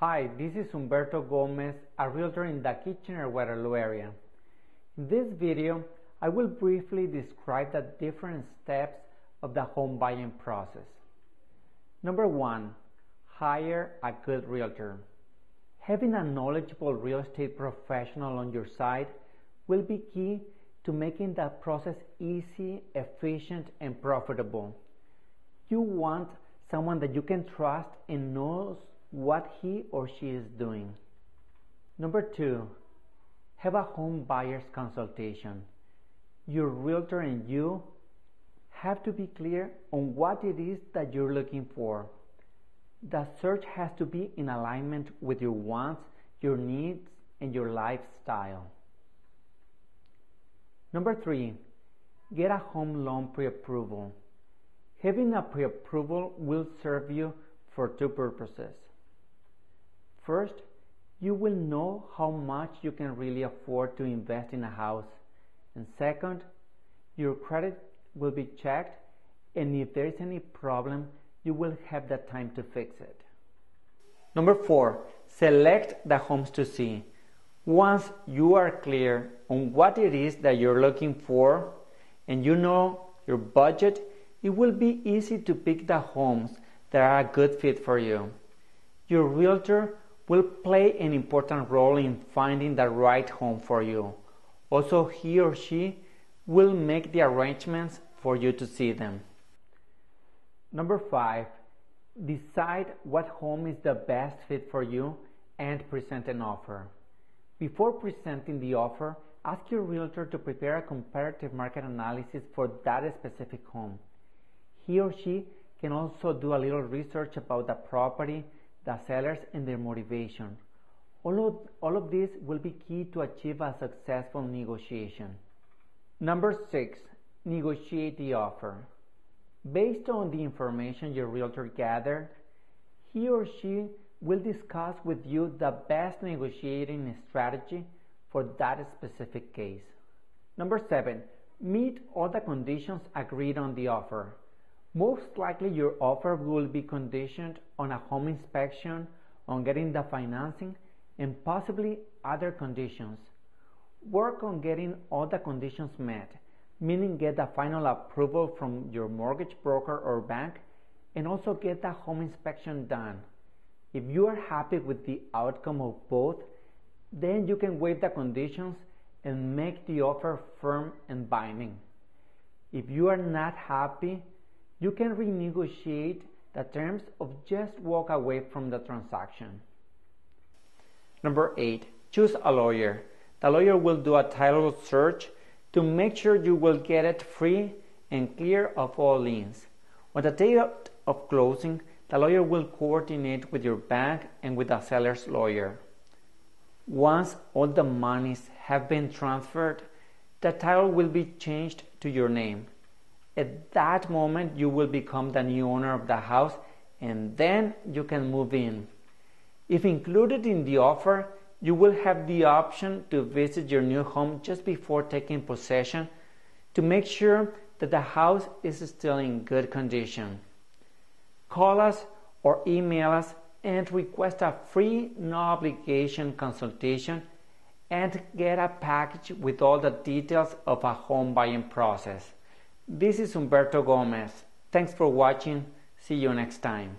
Hi, this is Humberto Gomez, a realtor in the Kitchener-Waterloo area. In this video, I will briefly describe the different steps of the home buying process. Number 1. Hire a good realtor. Having a knowledgeable real estate professional on your side will be key to making that process easy, efficient, and profitable. You want someone that you can trust and knows what he or she is doing. Number 2, have a home buyer's consultation. Your realtor and you have to be clear on what it is that you're looking for. The search has to be in alignment with your wants, your needs, and your lifestyle. Number 3, get a home loan pre-approval. Having a pre-approval will serve you for two purposes. First, you will know how much you can really afford to invest in a house. And second, your credit will be checked, and if there is any problem, you will have the time to fix it. Number 4, select the homes to see. Once you are clear on what it is that you're looking for and you know your budget, it will be easy to pick the homes that are a good fit for you. Your realtor will play an important role in finding the right home for you. Also, he or she will make the arrangements for you to see them. Number 5, decide what home is the best fit for you and present an offer. Before presenting the offer, ask your realtor to prepare a comparative market analysis for that specific home. He or she can also do a little research about the property, the sellers, and their motivation. All of this will be key to achieve a successful negotiation. Number 6, negotiate the offer. Based on the information your realtor gathered, he or she will discuss with you the best negotiating strategy for that specific case. Number 7, meet all the conditions agreed on the offer. Most likely your offer will be conditioned on a home inspection, on getting the financing, and possibly other conditions. Work on getting all the conditions met, meaning get the final approval from your mortgage broker or bank, and also get the home inspection done. If you are happy with the outcome of both, then you can waive the conditions and make the offer firm and binding. If you are not happy, you can renegotiate the terms or just walk away from the transaction. Number 8, choose a lawyer. The lawyer will do a title search to make sure you will get it free and clear of all liens. On the day of closing, the lawyer will coordinate with your bank and with the seller's lawyer. Once all the monies have been transferred, the title will be changed to your name. At that moment, you will become the new owner of the house, and then you can move in. If included in the offer, you will have the option to visit your new home just before taking possession to make sure that the house is still in good condition. Call us or email us and request a free, no-obligation consultation and get a package with all the details of a home buying process. This is Humberto Gomez. Thanks for watching. See you next time.